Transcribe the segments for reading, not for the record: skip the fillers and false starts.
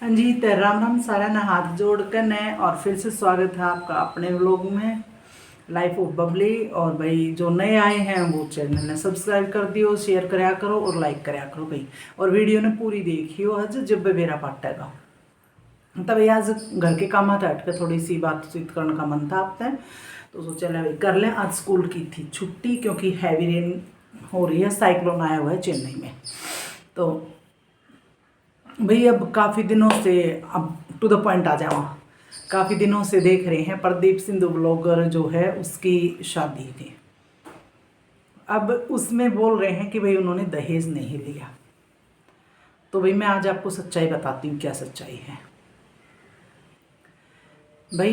हाँ जी, तो राम राम सारा ना हाथ जोड़ कर ने और फिर से स्वागत है आपका अपने व्लॉग में लाइफ ऑफ बबली। और भाई जो नए आए हैं वो चैनल ने सब्सक्राइब कर दियो, शेयर कराया करो और लाइक कराया करो भाई। और वीडियो ने पूरी देखियो आज जब बेरा पाटेगा तब आज घर के काम आता हट के थोड़ी सी बातचीत करने का मन था आपने, तो सोचा भाई कर लें। आज स्कूल की थी छुट्टी क्योंकि हैवी रेन हो रही है, साइक्लोन आया हुआ है चेन्नई में। तो भाई अब काफ़ी दिनों से, अब टू द पॉइंट आ जाओ, काफ़ी दिनों से देख रहे हैं प्रदीप सिंधु ब्लॉगर जो है उसकी शादी थी। अब उसमें बोल रहे हैं कि भाई उन्होंने दहेज नहीं लिया। तो भाई मैं आज आपको सच्चाई बताती हूँ, क्या सच्चाई है। भाई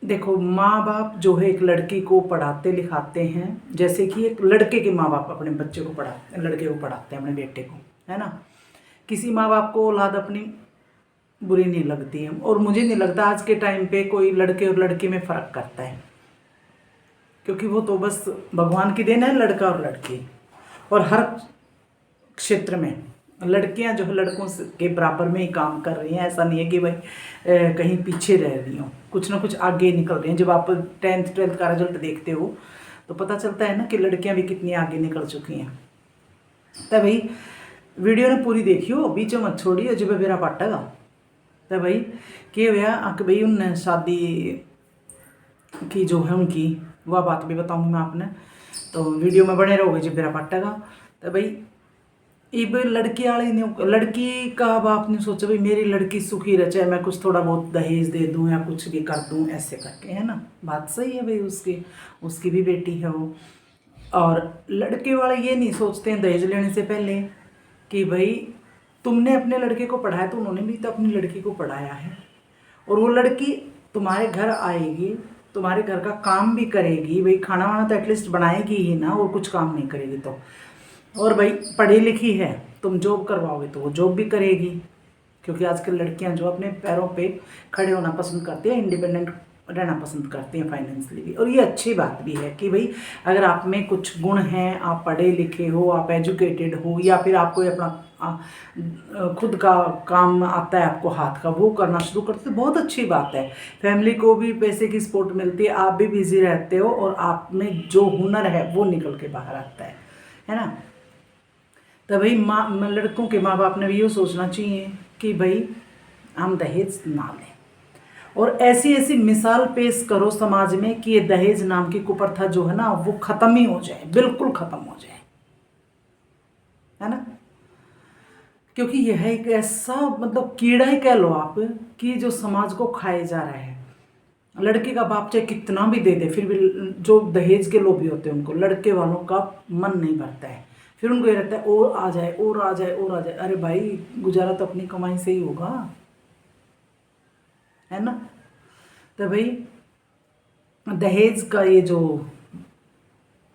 देखो, माँ बाप जो है एक लड़की को पढ़ाते लिखाते हैं, जैसे कि एक लड़के के माँ बाप अपने बच्चे को पढ़ाते, लड़के को पढ़ाते हैं अपने बेटे को, है ना। किसी माँ बाप को औलाद अपनी बुरी नहीं लगती है, और मुझे नहीं लगता आज के टाइम पे कोई लड़के और लड़की में फ़र्क करता है, क्योंकि वो तो बस भगवान की देन है, लड़का और लड़की। और हर क्षेत्र में लड़कियां जो है लड़कों के बराबर में ही काम कर रही हैं। ऐसा नहीं है कि भाई कहीं पीछे रह रही हो, कुछ ना कुछ आगे निकल रही हैं। जब आप 10th 12th का रिजल्ट देखते हो तो पता चलता है ना कि लड़कियां भी कितनी आगे निकल चुकी हैं। तब भाई वीडियो ने पूरी देखियो, बीच में मत छोड़िए, जब मेरा पाटेगा। तो भाई क्या हुआ कि भाई उनने शादी की जो है उनकी वह बात भी बताऊंगी मैं आपने, तो वीडियो में बने रहोगे जब मेरा पाटेगा। तो भाई इब लड़की वाले ने, लड़की का बाप ने सोचा भाई मेरी लड़की सुखी रहे, चाहे मैं कुछ थोड़ा बहुत दहेज दे दूं या कुछ भी कर दूं, ऐसे करके, है ना। बात सही है भाई, उसकी उसकी भी बेटी है वो। और लड़के वाले ये नहीं सोचते हैं दहेज लेने से पहले कि भाई तुमने अपने लड़के को पढ़ाया तो उन्होंने भी तो अपनी लड़की को पढ़ाया है, और वो लड़की तुम्हारे घर आएगी, तुम्हारे घर का काम भी करेगी भाई, खाना वाना तो एटलीस्ट बनाएगी ही ना, और कुछ काम नहीं करेगी तो। और भाई पढ़ी लिखी है, तुम जॉब करवाओगे तो वो जॉब भी करेगी, क्योंकि आजकल लड़कियां जो अपने पैरों पे खड़े होना पसंद करती हैं, इंडिपेंडेंट रहना पसंद करती हैं फाइनेंशियली भी। और ये अच्छी बात भी है कि भाई अगर आप में कुछ गुण हैं, आप पढ़े लिखे हो, आप एजुकेटेड हो, या फिर आपको अपना खुद का काम आता है, आपको हाथ का, वो करना शुरू करते तो बहुत अच्छी बात है। फैमिली को भी पैसे की सपोर्ट मिलती है, आप भी बिजी रहते हो, और आप में जो हुनर है वो निकल के बाहर आता है ना। तो भाई लड़कों के माँ बाप ने भी ये सोचना चाहिए कि भाई हम दहेज ना लें, और ऐसी ऐसी मिसाल पेश करो समाज में कि ये दहेज नाम की कुप्रथा जो है ना वो खत्म ही हो जाए, बिल्कुल खत्म हो जाए, है ना। क्योंकि यह एक ऐसा मतलब कीड़ा ही कह लो आप, कि जो समाज को खाए जा रहा है। लड़के का बाप चाहे कितना भी दे दे, फिर भी जो दहेज के लोभी होते हैं उनको, लड़के वालों का मन नहीं भरता है। फिर उनको ये रहता है और आ जाए और आ जाए और आ जाए। अरे भाई गुजारा तो अपनी कमाई से ही होगा, है ना। तो भाई दहेज का ये जो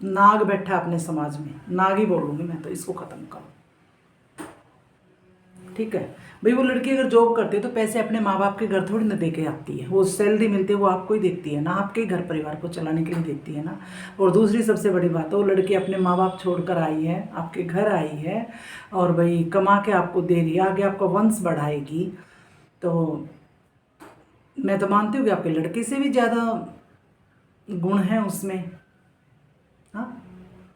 नाग बैठा है अपने समाज में, नाग ही बोलूँगी मैं तो, इसको ख़त्म करो, ठीक है। भाई वो लड़की अगर जॉब करती है तो पैसे अपने माँ बाप के घर थोड़ी ना दे के आती है, वो सैलरी मिलती है वो आपको ही देती है ना, आपके ही घर परिवार को चलाने के लिए देती है ना। और दूसरी सबसे बड़ी बात है, वो लड़की अपने माँ बाप छोड़कर आई है, आपके घर आई है, और भाई कमा के आपको दे रही है, आगे आपका वंश बढ़ाएगी। तो मैं तो मानती हूँ कि आपके लड़के से भी ज़्यादा गुण हैं उसमें। हाँ,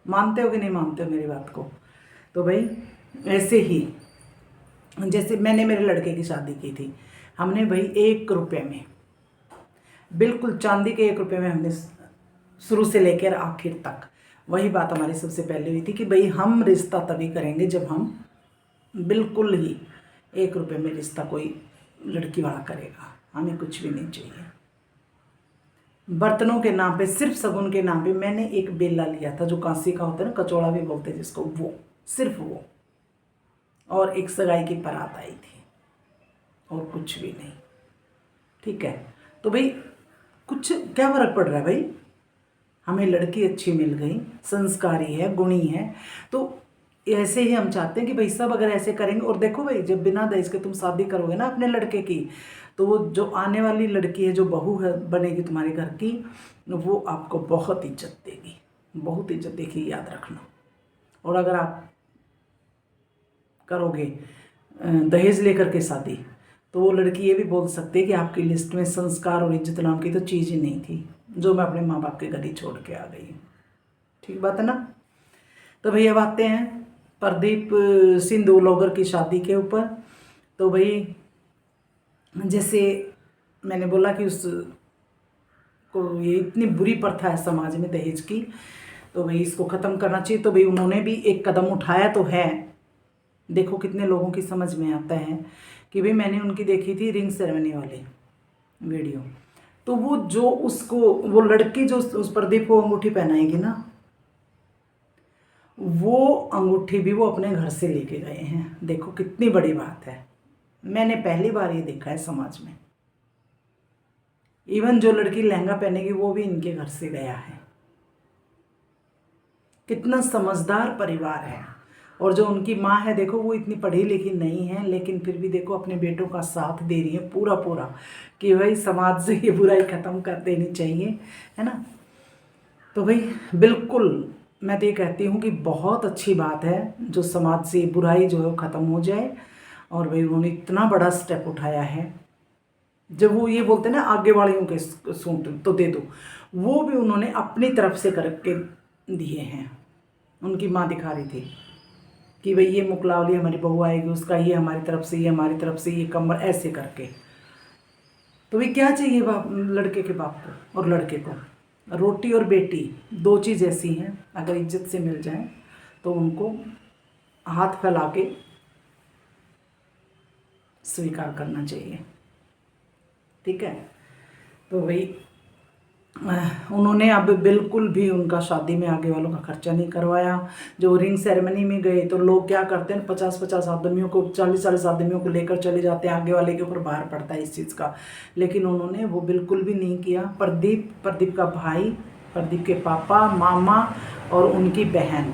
मानते हो कि नहीं मानते हो मेरी बात को। तो भाई ऐसे ही जैसे मैंने मेरे लड़के की शादी की थी, हमने भाई 1 रुपये में, बिल्कुल चांदी के 1 रुपये में हमने शुरू से लेकर आखिर तक वही बात हमारी सबसे पहले हुई थी कि भाई हम रिश्ता तभी करेंगे जब हम बिल्कुल ही 1 रुपये में रिश्ता कोई लड़की वाला करेगा, हमें कुछ भी नहीं चाहिए। बर्तनों के नाम पे, सिर्फ शगुन के नाम पे मैंने एक बेला लिया था, जो कांसी का होता है ना, कचौड़ा भी बोलते हैं जिसको, वो सिर्फ वो, और एक सगाई की बारात आई थी, और कुछ भी नहीं, ठीक है। तो भाई कुछ क्या फ़र्क पड़ रहा है भाई, हमें लड़की अच्छी मिल गई, संस्कारी है, गुणी है, तो ऐसे ही हम चाहते हैं कि भाई सब अगर ऐसे करेंगे। और देखो भाई जब बिना दहेज के तुम शादी करोगे ना अपने लड़के की, तो वो जो आने वाली लड़की है, जो बहू है बनेगी तुम्हारे घर की, वो आपको बहुत इज्जत देगी, बहुत इज्जत देगी, याद रखना। और अगर आप करोगे दहेज लेकर के शादी, तो वो लड़की ये भी बोल सकती है कि आपकी लिस्ट में संस्कार और इज्जत नाम की तो चीज़ ही नहीं थी, जो मैं अपने माँ बाप के घर ही छोड़ के आ गई। ठीक बात है ना। तो भैया अब आते हैं प्रदीप सिंधु व्लॉगर की शादी के ऊपर। तो भाई जैसे मैंने बोला कि उस को ये इतनी बुरी प्रथा है समाज में दहेज की, तो भाई इसको ख़त्म करना चाहिए। तो भाई उन्होंने भी एक कदम उठाया तो है। देखो कितने लोगों की समझ में आता है कि भाई मैंने उनकी देखी थी रिंग सेरेमनी वाली वीडियो, तो वो जो उसको वो लड़की जो उस प्रदीप को अंगूठी पहनाएगी ना, वो अंगूठी भी वो अपने घर से लेके गए हैं। देखो कितनी बड़ी बात है। मैंने पहली बार ये देखा है समाज में। इवन जो लड़की लहंगा पहनेगी वो भी इनके घर से गया है। कितना समझदार परिवार है। और जो उनकी माँ है देखो, वो इतनी पढ़ी लिखी नहीं है, लेकिन फिर भी देखो अपने बेटों का साथ दे रही है पूरा पूरा कि भाई समाज से ये बुराई ख़त्म कर देनी चाहिए, है ना। तो भाई बिल्कुल मैं तो ये कहती हूँ कि बहुत अच्छी बात है जो समाज से बुराई जो है वो ख़त्म हो जाए। और भाई उन्होंने इतना बड़ा स्टेप उठाया है। जब वो ये बोलते हैं ना आगे वालियों के सूट तो दे दो, वो भी उन्होंने अपनी तरफ से करके दिए हैं। उनकी माँ दिखा रही थी कि भाई ये मुकलावली हमारी बहू आएगी, उसका ये हमारी तरफ से, ये हमारी तरफ से, ये कमर ऐसे करके। तो भाई क्या चाहिए बाप, लड़के के बाप को और लड़के को? रोटी और बेटी दो चीज़ ऐसी हैं, अगर इज्जत से मिल जाए तो उनको हाथ फैला के स्वीकार करना चाहिए। ठीक है। तो भाई उन्होंने अब बिल्कुल भी उनका शादी में आगे वालों का खर्चा नहीं करवाया। जो रिंग सेरेमनी में गए तो लोग क्या करते हैं, 50-50 आदमियों को, 40-40 आदमियों को लेकर चले जाते हैं, आगे वाले के ऊपर भार पड़ता है इस चीज़ का। लेकिन उन्होंने वो बिल्कुल भी नहीं किया। प्रदीप का भाई, प्रदीप के पापा, मामा और उनकी बहन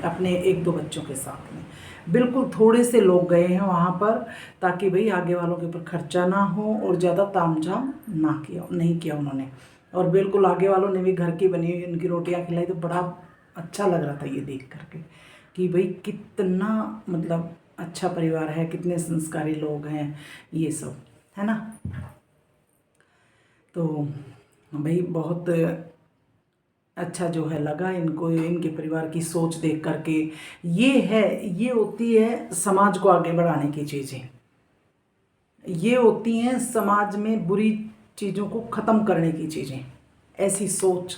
अपने 1-2 बच्चों के साथ में बिल्कुल थोड़े से लोग गए हैं वहाँ पर, ताकि भाई आगे वालों के ऊपर खर्चा ना हो और ज़्यादा तामझाम नहीं किया उन्होंने। और बिल्कुल आगे वालों ने भी घर की बनी हुई उनकी रोटियां खिलाई, तो बड़ा अच्छा लग रहा था ये देख करके कि भाई कितना मतलब अच्छा परिवार है, कितने संस्कारी लोग हैं, ये सब है ना। तो भाई बहुत अच्छा जो है लगा इनको, इनके परिवार की सोच देख करके। ये होती है समाज को आगे बढ़ाने की चीज़ें, ये होती हैं समाज में बुरी चीज़ों को ख़त्म करने की चीज़ें। ऐसी सोच,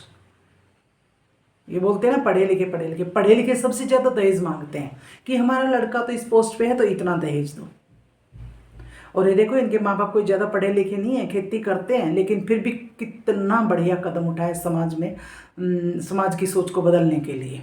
ये बोलते हैं ना पढ़े लिखे सबसे ज़्यादा दहेज मांगते हैं कि हमारा लड़का तो इस पोस्ट पे है तो इतना दहेज दो। और ये देखो इनके माँ बाप कोई ज़्यादा पढ़े लिखे नहीं है, खेती करते हैं, लेकिन फिर भी कितना बढ़िया कदम उठाया समाज में, समाज की सोच को बदलने के लिए।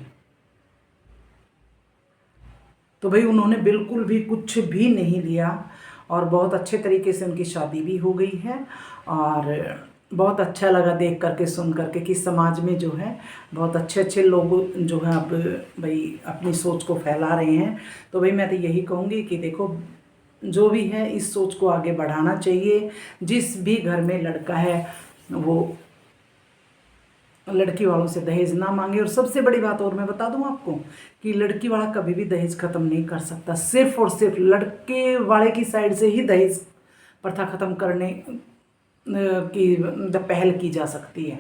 तो भाई उन्होंने बिल्कुल भी कुछ भी नहीं लिया और बहुत अच्छे तरीके से उनकी शादी भी हो गई है। और बहुत अच्छा लगा देख करके, सुन करके कि समाज में जो है बहुत अच्छे अच्छे लोग जो हैं अब भाई अपनी सोच को फैला रहे हैं। तो भाई मैं तो यही कहूँगी कि देखो जो भी है इस सोच को आगे बढ़ाना चाहिए। जिस भी घर में लड़का है वो लड़की वालों से दहेज ना मांगे। और सबसे बड़ी बात और मैं बता दूं आपको कि लड़की वाला कभी भी दहेज ख़त्म नहीं कर सकता। सिर्फ और सिर्फ लड़के वाले की साइड से ही दहेज प्रथा ख़त्म करने की पहल की जा सकती है।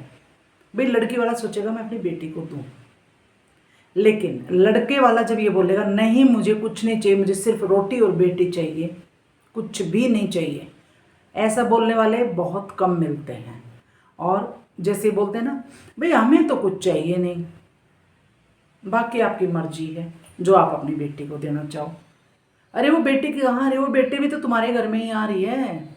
भाई लड़की वाला सोचेगा मैं अपनी बेटी को दूं, लेकिन लड़के वाला जब ये बोलेगा नहीं मुझे कुछ नहीं चाहिए, मुझे सिर्फ रोटी और बेटी चाहिए, कुछ भी नहीं चाहिए, ऐसा बोलने वाले बहुत कम मिलते हैं। और जैसे बोलते हैं ना भाई हमें तो कुछ चाहिए नहीं, बाकी आपकी मर्जी है जो आप अपनी बेटी को देना चाहो। अरे वो बेटी कहाँ, अरे वो बेटी भी तो तुम्हारे घर में ही आ रही है,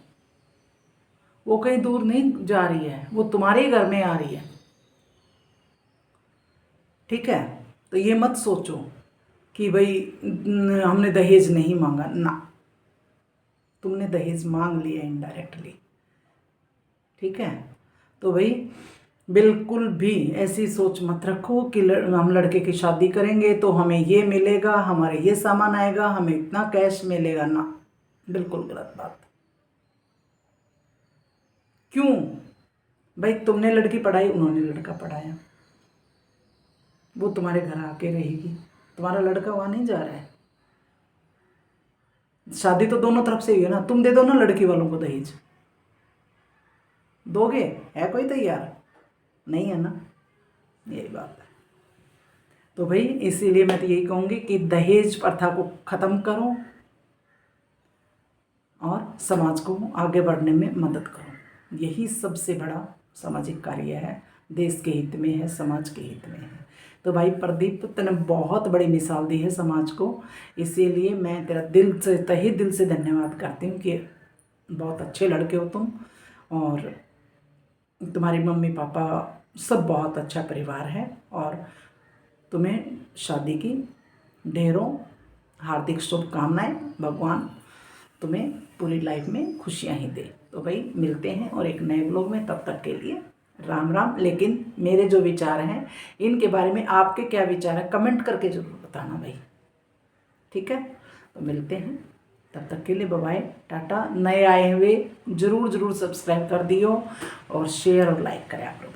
वो कहीं दूर नहीं जा रही है, वो तुम्हारे ही घर में आ रही है। ठीक है। तो ये मत सोचो कि भाई हमने दहेज नहीं मांगा ना, तुमने दहेज मांग लिया इनडायरेक्टली। ठीक है। तो भाई बिल्कुल भी ऐसी सोच मत रखो कि हम लड़के की शादी करेंगे तो हमें ये मिलेगा, हमारे ये सामान आएगा, हमें इतना कैश मिलेगा ना। बिल्कुल गलत बात। क्यों भाई, तुमने लड़की पढ़ाई, उन्होंने लड़का पढ़ाया, वो तुम्हारे घर आके रहेगी, तुम्हारा लड़का वहाँ नहीं जा रहा है। शादी तो दोनों तरफ से ही है ना, तुम दे दो ना लड़की वालों को दहेज, दोगे? है कोई तैयार? नहीं है ना, यही बात है। तो भाई इसीलिए मैं तो यही कहूँगी कि दहेज प्रथा को ख़त्म करो और समाज को आगे बढ़ने में मदद करो। यही सबसे बड़ा सामाजिक कार्य है, देश के हित में है, समाज के हित में है। तो भाई प्रदीप, तूने बहुत बड़ी मिसाल दी है समाज को, इसीलिए मैं तेरा दिल से, तहे दिल से धन्यवाद करती हूँ कि बहुत अच्छे लड़के हो तुम, और तुम्हारी मम्मी पापा सब बहुत अच्छा परिवार है, और तुम्हें शादी की ढेरों हार्दिक शुभकामनाएं। भगवान तुम्हें पूरी लाइफ में खुशियां ही दे। तो भाई मिलते हैं और एक नए ब्लॉग में, तब तक के लिए राम राम। लेकिन मेरे जो विचार हैं इनके बारे में आपके क्या विचार हैं कमेंट करके ज़रूर बताना भाई, ठीक है? तो मिलते हैं, तब तक के लिए बाय बाय, टाटा। नए आए हुए ज़रूर सब्सक्राइब कर दियो और शेयर और लाइक करें आप लोग।